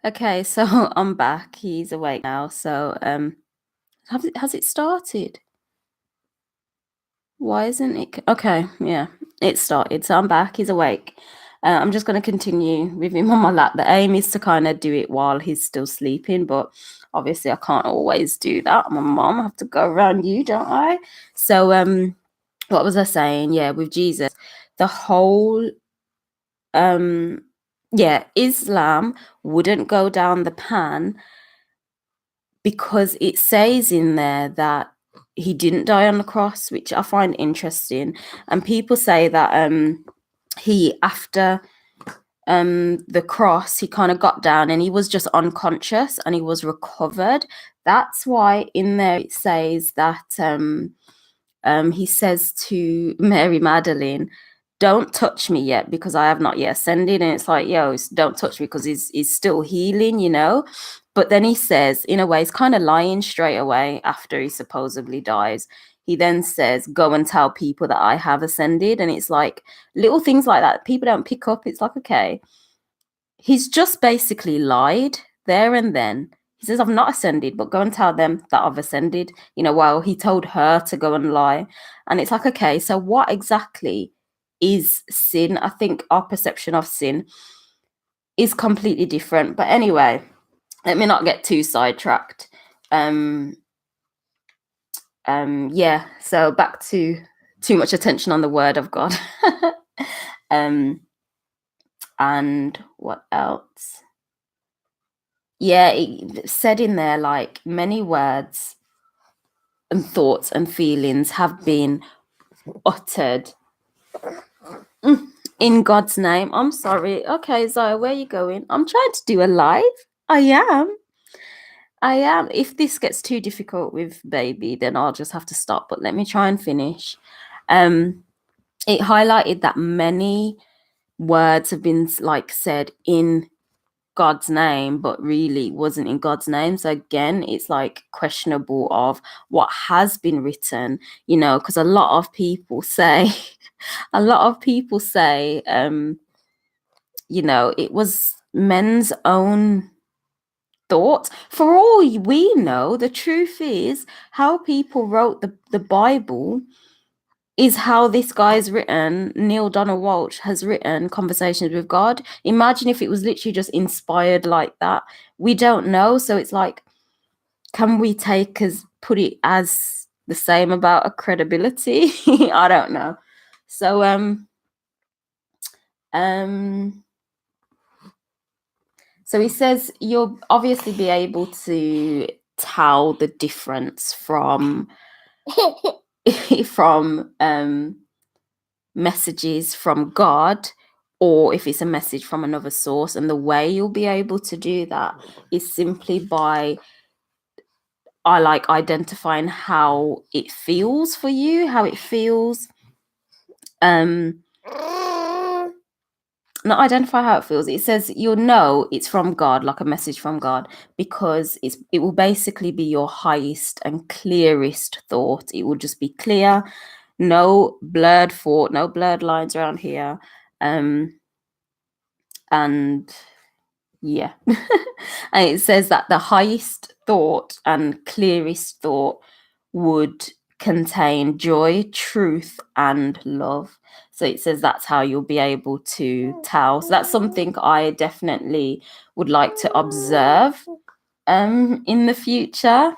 Okay, so I'm back. He's awake now. So has it started? Why isn't it? Okay, yeah, it started. So I'm back. He's awake. I'm just going to continue with him on my lap. The aim is to kind of do it while he's still sleeping, but obviously I can't always do that. I'm a mom. I have to go around you, don't I? So what was I saying? Yeah, with Jesus, the whole yeah, Islam wouldn't go down the pan because it says in there that he didn't die on the cross, which I find interesting. And people say that he after the cross, he kind of got down and he was just unconscious and he was recovered. That's why in there it says that he says to Mary Magdalene, "Don't touch me yet because I have not yet ascended." And it's like, yo, don't touch me because he's still healing, you know. But then he says, in a way, he's kind of lying straight away after he supposedly dies. He then says, "Go and tell people that I have ascended." And it's like little things like that people don't pick up. It's like, okay, he's just basically lied there and then. He says, "I've not ascended, but go and tell them that I've ascended," while he told her to go and lie. And it's like, okay, so what exactly is sin? I think our perception of sin is completely different. But anyway, let me not get too sidetracked. Yeah, so back to too much attention on the word of God. And what else? Yeah, it said in there like many words and thoughts and feelings have been uttered in God's name. I'm sorry. Okay, Zoe, where are you going? I'm trying to do a live. I am. I am. If this gets too difficult with baby, then I'll just have to stop. But let me try and finish. It highlighted that many words have been like said in God's name, but really wasn't in God's name. So again, it's like questionable of what has been written, because a lot of people say, it was men's own thoughts. For all we know, the truth is how people wrote the Bible is how this guy's written, Neil Donald Walsh has written Conversations with God. Imagine if it was literally just inspired like that. We don't know. So it's like, can we put it as the same about a credibility? I don't know. So so he says you'll obviously be able to tell the difference from from messages from God, or if it's a message from another source. And the way you'll be able to do that is simply by identifying how it feels for you, how it feels. Not identify how it feels. It says you'll know it's from God, like a message from God, because it will basically be your highest and clearest thought. It will just be clear, no blurred thought, no blurred lines around here. And yeah. And it says that the highest thought and clearest thought would contain joy, truth, and love. So it says that's how you'll be able to tell. So that's something I definitely would like to observe in the future.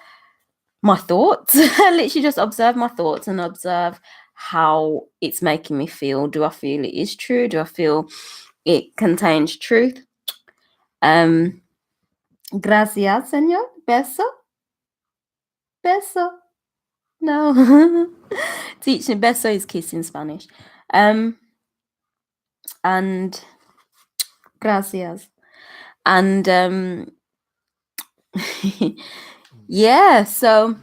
My thoughts. Literally just observe my thoughts and observe how it's making me feel. Do I feel it is true? Do I feel it contains truth? Gracias, señor. Beso. Beso. No. Teaching beso is kiss in Spanish. And gracias. And yeah, so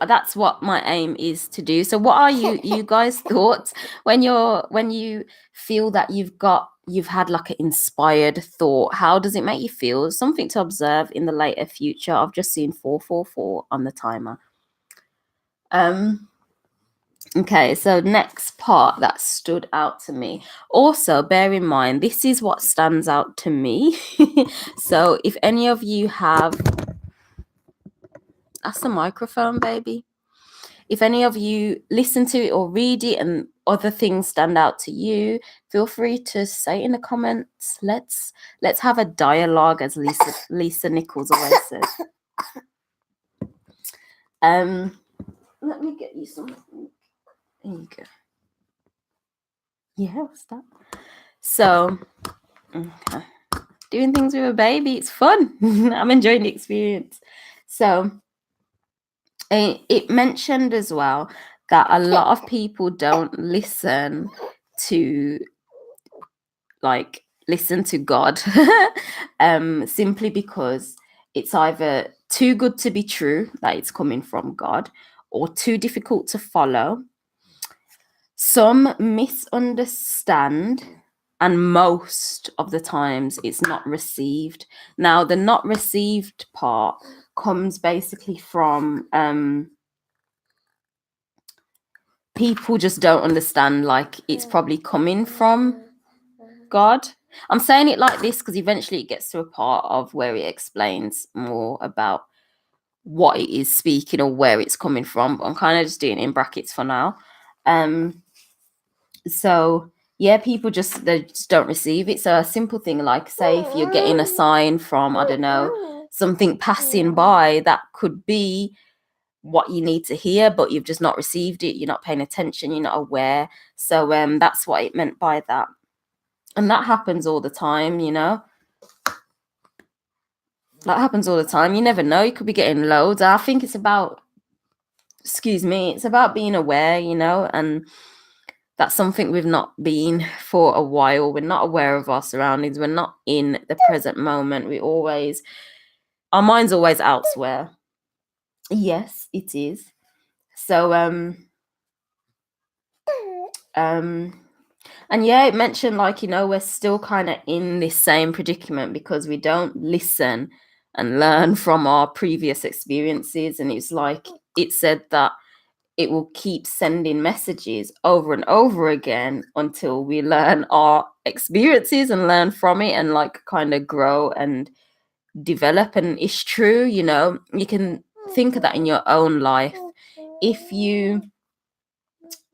that's what my aim is to do. So what are you guys thoughts when you feel that you've had like an inspired thought? How does it make you feel? Something to observe in the later future. I've just seen 444 on the timer. Okay, so next part that stood out to me. Also, bear in mind, this is what stands out to me. So if any of you have... That's the microphone, baby. If any of you listen to it or read it and other things stand out to you, feel free to say in the comments. Let's have a dialogue, as Lisa Nichols always says. Let me get you something. There you go. Yeah, what's that? So, okay. Doing things with a baby, it's fun. I'm enjoying the experience. So, it mentioned as well that a lot of people don't listen to God simply because it's either too good to be true, that it's coming from God, or too difficult to follow. Some misunderstand, and most of the times it's not received. Now, the not received part comes basically from people just don't understand, like, it's probably coming from God. I'm saying it like this because eventually it gets to a part of where it explains more about what it is speaking or where it's coming from, but I'm kind of just doing it in brackets for now. So yeah, people they just don't receive it. So a simple thing like, say, if you're getting a sign from, I don't know, something passing by, that could be what you need to hear, but you've just not received it. You're not paying attention. You're not aware. So that's what it meant by that. And that happens all the time, you know. That happens all the time. You never know. You could be getting loads. I think it's about, it's about being aware, you know, and that's something we've not been for a while. We're not aware of our surroundings. We're not in the present moment. Our mind's always elsewhere. Yes, it is. So, and yeah, it mentioned, like, you know, we're still kind of in this same predicament because we don't listen and learn from our previous experiences. And it's like, it said that it will keep sending messages over and over again until we learn our experiences and learn from it and like kind of grow and develop. And it's true, you know, you can think of that in your own life. If you,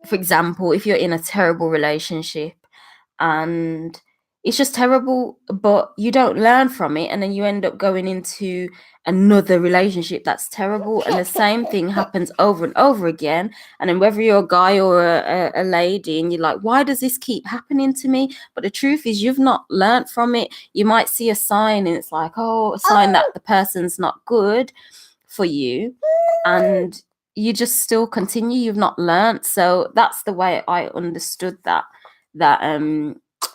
for example, if you're in a terrible relationship and it's just terrible, but you don't learn from it, and then you end up going into another relationship that's terrible, and the same thing happens over and over again. And then whether you're a guy or a lady, and you're like, why does this keep happening to me? But the truth is, you've not learned from it. You might see a sign and it's like, oh, a sign that the person's not good for you, and you just still continue. You've not learned. So that's the way I understood that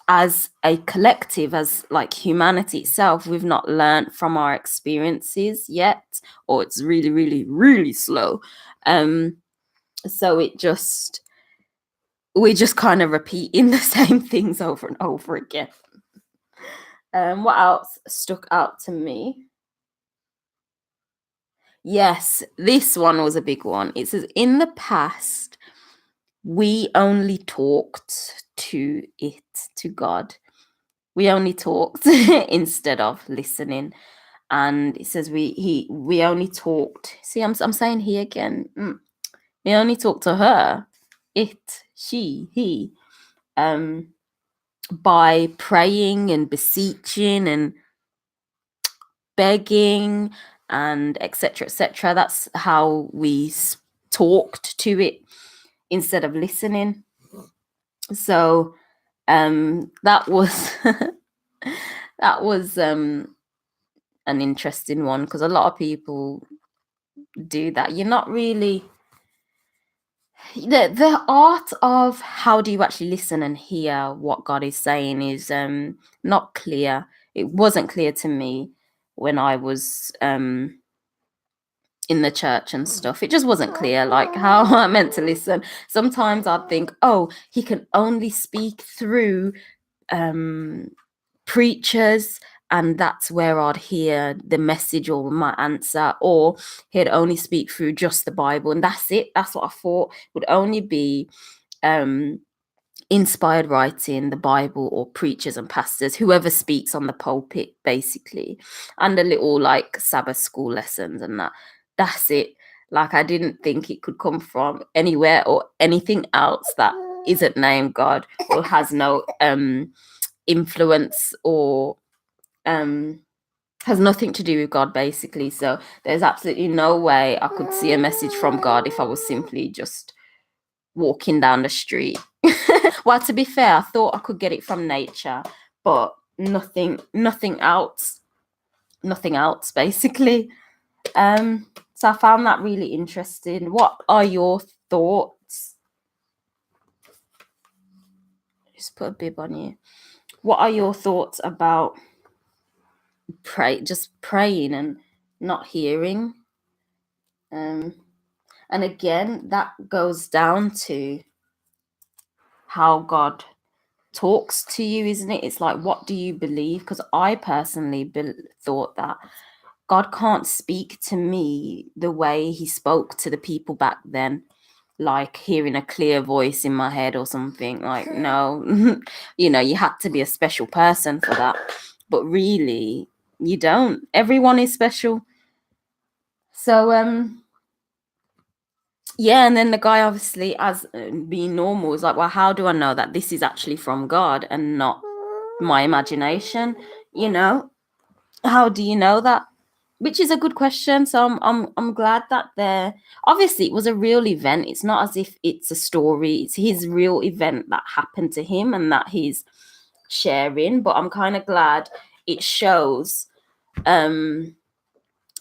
as a collective, as like humanity itself, we've not learned from our experiences yet, or it's really, really, really slow. So we're just kind of repeating the same things over and over again. What else stuck out to me? Yes, this one was a big one. It says, in the past, we only talked to God. We only talked instead of listening. And it says we only talked. See, I'm saying he again. We only talked to her, she, he, by praying and beseeching and begging and etc. etc. That's how we talked to it instead of listening. So that was that was an interesting one, because a lot of people do that. You're not really the art of how do you actually listen and hear what God is saying is not clear. It wasn't clear to me when I was in the church and stuff. It just wasn't clear, like, how I meant to listen. Sometimes I'd think, oh, he can only speak through preachers and that's where I'd hear the message or my answer, or he'd only speak through just the Bible, and that's it. That's what I thought would only be inspired writing, the Bible, or preachers and pastors, whoever speaks on the pulpit, basically, and a little like Sabbath school lessons and that. That's it. Like, I didn't think it could come from anywhere or anything else that isn't named God or has no influence or has nothing to do with God, basically. So there's absolutely no way I could see a message from God if I was simply just walking down the street. Well, to be fair, I thought I could get it from nature, but nothing else, basically. So I found that really interesting. What are your thoughts? Just put a bib on you. What are your thoughts about just praying and not hearing? And again, that goes down to how God talks to you, isn't it? It's like, what do you believe? Because I personally thought that God can't speak to me the way he spoke to the people back then, like hearing a clear voice in my head or something. Like, no, you had to be a special person for that. But really, you don't. Everyone is special. So, yeah, and then the guy, obviously, as being normal, is like, well, how do I know that this is actually from God and not my imagination? How do you know that? Which is a good question. So I'm glad that obviously it was a real event. It's not as if it's a story. It's his real event that happened to him and that he's sharing. But I'm kind of glad it shows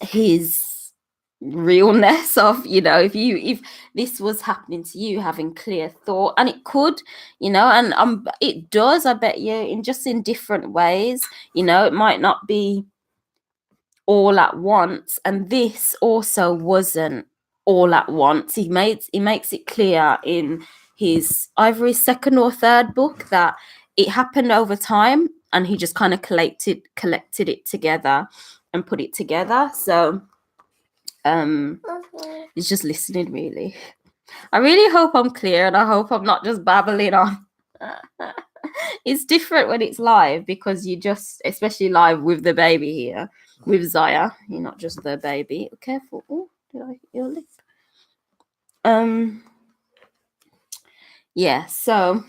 his realness of, if this was happening to you, having clear thought, and it could, and it does, I bet you, in different ways. It might not be all at once, and this also wasn't all at once. He makes it clear in either his second or third book that it happened over time, and he just kind of collected it together and put it together. So he's just listening, really. I really hope I'm clear, and I hope I'm not just babbling on. It's different when it's live, because you just, especially live with the baby here, with Zaya, you're not just the baby. Careful. Oh, did I hit your lip? Yeah, so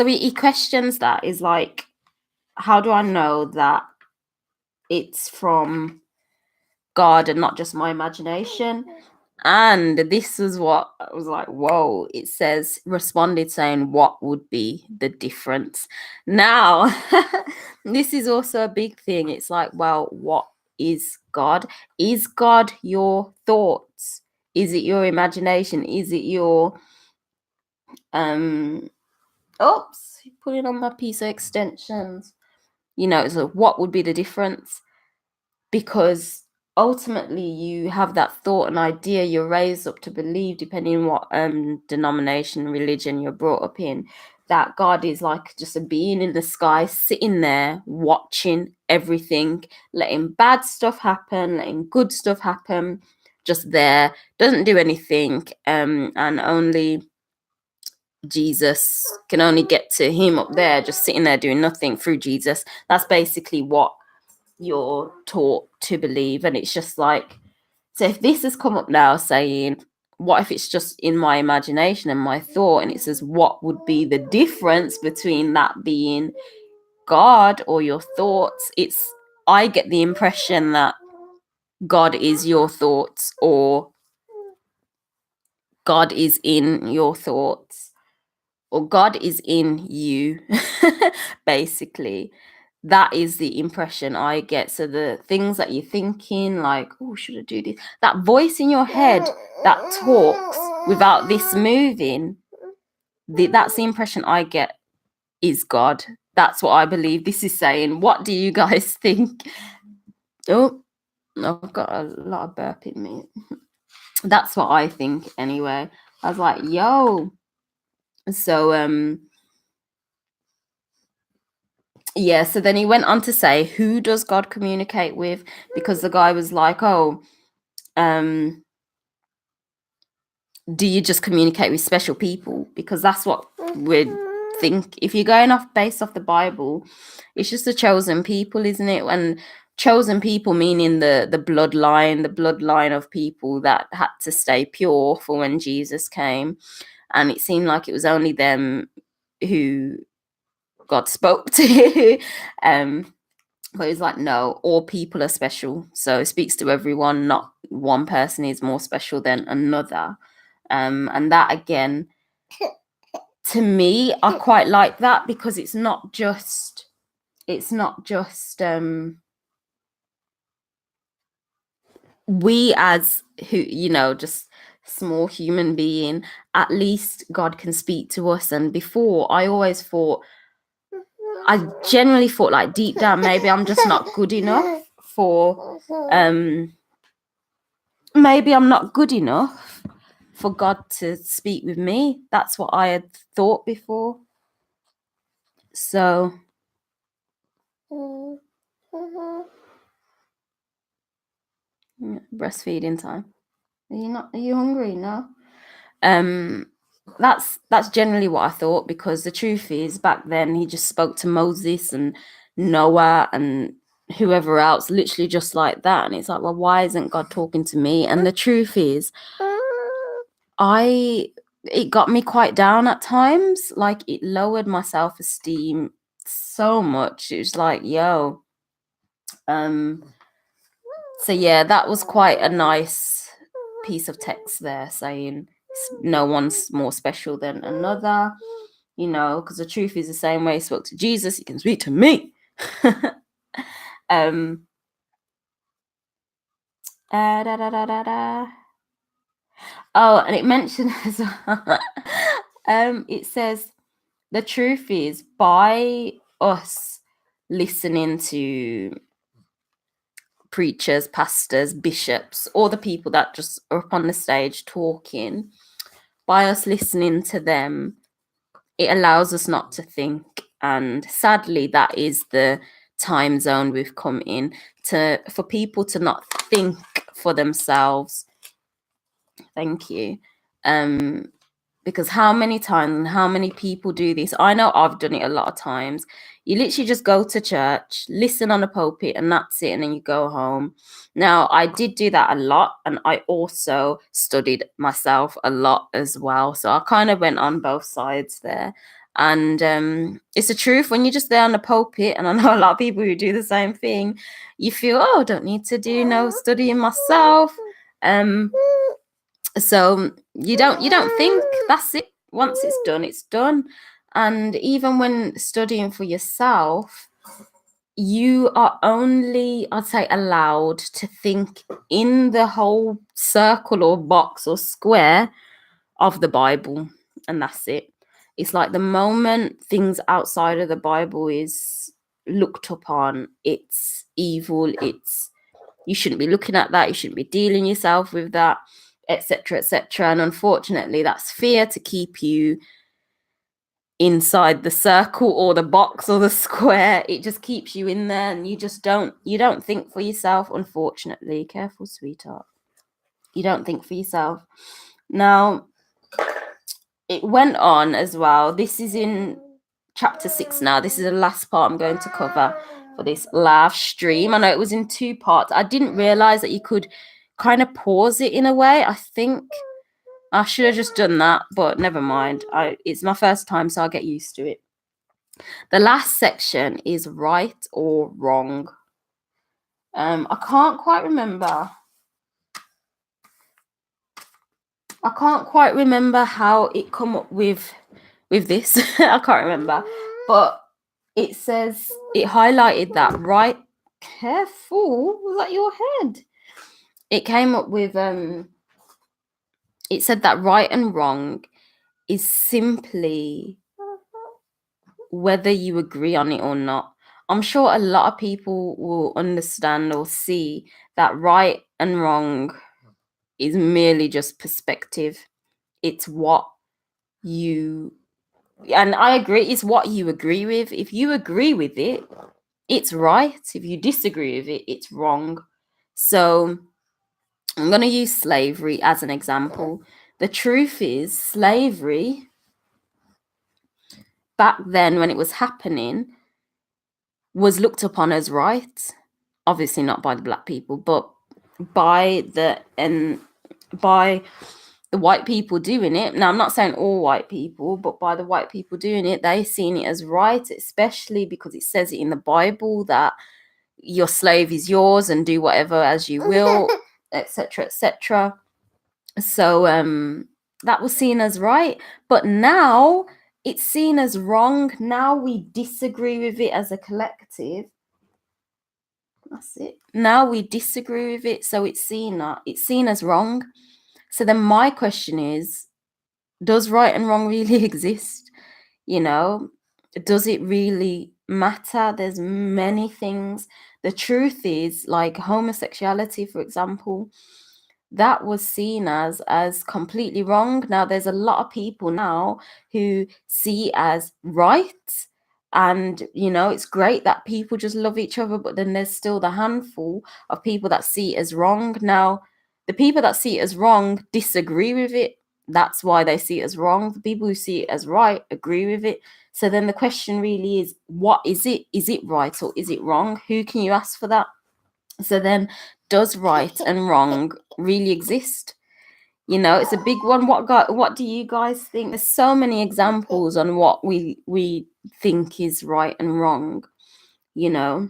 he questions that, is like, how do I know that it's from God and not just my imagination? And this is what I was like, whoa. It says, responded saying, what would be the difference? Now, this is also a big thing. It's like, well, what is God? Is God your thoughts? Is it your imagination? Is it your oops, putting on my piece of extensions? So what would be the difference? Because ultimately you have that thought and idea, you're raised up to believe, depending on what denomination, religion you're brought up in, that God is like just a being in the sky, sitting there watching everything, letting bad stuff happen, letting good stuff happen, just there, doesn't do anything, and only Jesus can only get to him up there, just sitting there doing nothing through Jesus. That's basically what you're taught to believe. And it's just like, so if this has come up now saying, what if it's just in my imagination and my thought, and it says, what would be the difference between that being God or your thoughts? I get the impression that God is your thoughts, or God is in your thoughts, or God is in you, basically. That is the impression I get. So the things that you're thinking, like, oh, should I do this? That voice in your head that talks without this moving, that's the impression I get is God. That's what I believe this is saying. What do you guys think? Oh, I've got a lot of burp in me. That's what I think anyway. I was like, yo. So, Yeah, so then he went on to say, who does God communicate with? Because the guy was like, oh, do you just communicate with special people? Because that's what we'd think. If you're going off based off the Bible, it's just the chosen people, isn't it? And chosen people meaning the bloodline of people that had to stay pure for when Jesus came. And it seemed like it was only them who God spoke to. But he's like, no, all people are special. So it speaks to everyone, not one person is more special than another. And that again, to me, I quite like that, because it's not just we as who, just small human being. At least God can speak to us. And before, I generally thought, like, deep down, maybe I'm just not good enough for maybe I'm not good enough for God to speak with me. That's what I had thought before. So breastfeeding time. Are you hungry? No. That's generally what I thought, because the truth is, back then he just spoke to Moses and Noah and whoever else, literally just like that. And it's like, well, why isn't God talking to me? And the truth is, it got me quite down at times. Like, it lowered my self-esteem so much. It was like, yo. So yeah, that was quite a nice piece of text there, saying no one's more special than another, because the truth is, the same way he spoke to Jesus, he can speak to me. Oh, and it mentioned as well, it says, the truth is, by us listening to preachers, pastors, bishops, or the people that just are up on the stage talking, by us listening to them, it allows us not to think. And sadly, that is the time zone we've come in, for people to not think for themselves. Thank you. Because how many times and how many people do this? I know I've done it a lot of times. You literally just go to church, listen on a pulpit, and that's it, and then you go home. Now, I did do that a lot, and I also studied myself a lot as well. So I kind of went on both sides there. And it's the truth, when you're just there on the pulpit, and I know a lot of people who do the same thing, you feel, oh, I don't need to do no studying myself. So you don't think. That's it. Once it's done, it's done. And even when studying for yourself, you are only, I'd say, allowed to think in the whole circle or box or square of the Bible, and that's it. It's like the moment things outside of the Bible is looked upon, it's evil, you shouldn't be looking at that, you shouldn't be dealing yourself with that, etc., etc. And unfortunately, that's fear to keep you inside the circle or the box or the square. It just keeps you in there, and you don't think for yourself. Unfortunately, careful, sweetheart, you don't think for yourself. Now, it went on as well. This is in chapter 6 now. This is the last part I'm going to cover for this live stream. I know it was in 2 parts. I didn't realize that you could kind of pause it in a way. I think I should have just done that, but never mind. It's my first time, so I'll get used to it. The last section is right or wrong. I can't quite remember. How it come up with this. I can't remember, but it says, it highlighted that right. Careful, was that your head? It came up with it said that right and wrong is simply whether you agree on it or not. I'm sure a lot of people will understand or see that right and wrong is merely just perspective. It's what you And I agree, it's what you agree with. If you agree with it, it's right. If you disagree with it, it's wrong. So I'm going to use slavery as an example. The truth is, slavery back then when it was happening was looked upon as right. Obviously not by the black people, but by the white people doing it. Now, I'm not saying all white people, but by the white people doing it, they seen it as right, especially because it says it in the Bible that your slave is yours and do whatever as you will, etc., etc. So that was seen as right, but now it's seen as wrong. Now we disagree with it as a collective. That's it. Now we disagree with it, so it's seen as wrong. So then my question is, does right and wrong really exist? You know, does it really matter? There's many things. The truth is, like homosexuality, for example, that was seen as completely wrong. Now there's a lot of people now who see it as right, and it's great that people just love each other, but then there's still the handful of people that see it as wrong. Now the people that see it as wrong disagree with it. That's why they see it as wrong. The people who see it as right agree with it. So then the question really is, what is it? Is it right or is it wrong? Who can you ask for that? So then, does right and wrong really exist? It's a big one. What do you guys think? There's so many examples on what we think is right and wrong. Yeah.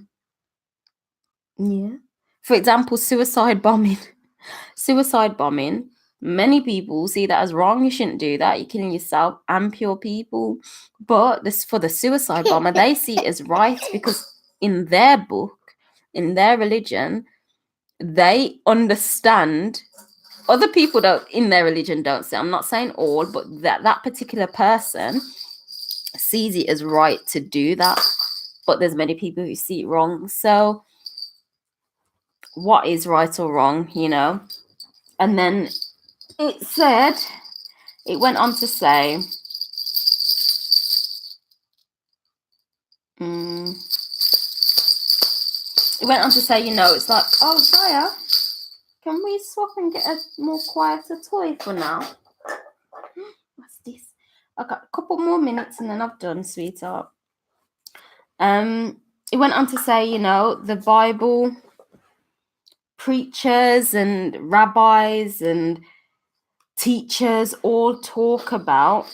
For example, suicide bombing. Suicide bombing. Many people see that as wrong. You shouldn't do that. You're killing yourself and pure people. But for the suicide bomber, they see it as right because in their book, in their religion, they understand. Other people don't in their religion don't say. I'm not saying all, but that particular person sees it as right to do that. But there's many people who see it wrong. So what is right or wrong? And then it went on to say, it's like, oh, Sahliah, can we swap and get a more quieter toy for now? What's this? I've got a couple more minutes and then I've done, sweetheart. It went on to say, the Bible, preachers and rabbis and teachers all talk about,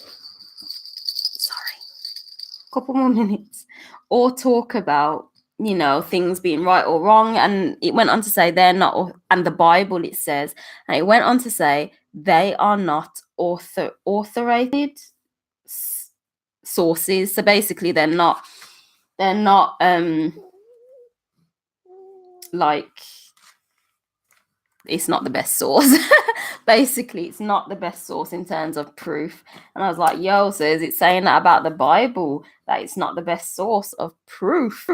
couple more minutes, all talk about, things being right or wrong. And it went on to say they're not, and the Bible, it says, and it went on to say they are not authoritated sources. So basically they're not like, it's not the best source. Basically, it's not the best source in terms of proof. And I was like, yo, so is it saying that about the Bible, that it's not the best source of proof?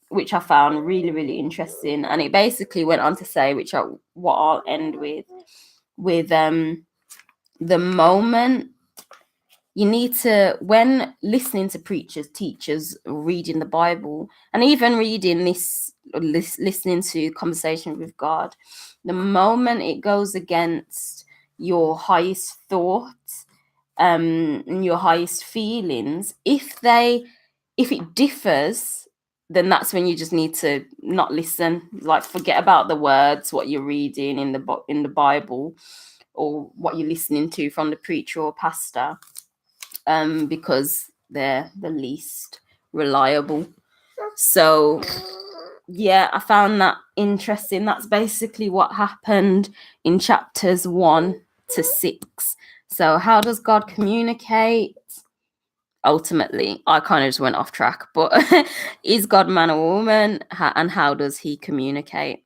Which I found really, really interesting. And it basically went on to say, what I'll end with the moment you need to, when listening to preachers, teachers, reading the Bible, and even reading listening to conversation with God, the moment it goes against your highest thoughts and your highest feelings, if it differs, then that's when you just need to not listen. Like, forget about the words, what you're reading in the Bible, or what you're listening to from the preacher or pastor. Because they're the least reliable. So yeah, I found that interesting. That's basically what happened in chapters 1 to 6. So how does God communicate? Ultimately, I kind of just went off track, but is God man or woman? And how does he communicate?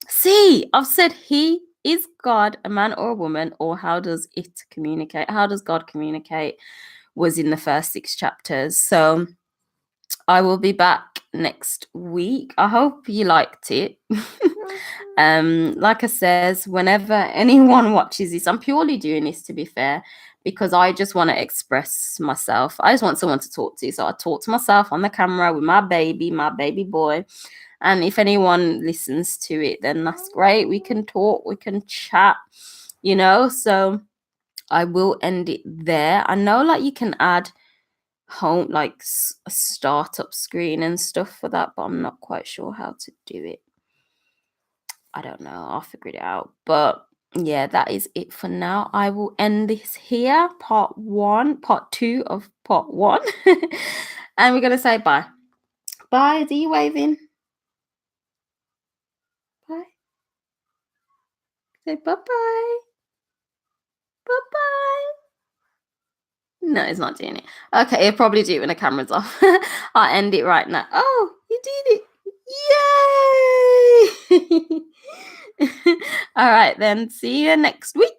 See, I've said he is God a man or a woman, or how does it communicate? How does God communicate? Was in the first 6 chapters. So I will be back next week. I hope you liked it. Like I says, whenever anyone watches this, I'm purely doing this to be fair, because I just want to express myself. I just want someone to talk to. So I talk to myself on the camera with my baby boy. And if anyone listens to it, then that's great. We can talk, we can chat, you know. So I will end it there. I know like you can add home like a startup screen and stuff for that, but I'm not quite sure how to do it. I don't know. I'll figure it out. But yeah, that is it for now. I will end this here. Part 2 of part 1. And we're going to say bye. Bye. Are you waving? Bye. Say bye-bye. Bye-bye. No, it's not doing it. Okay, it'll probably do it when the camera's off. I'll end it right now. Oh, you did it. Yay! All right, then. See you next week.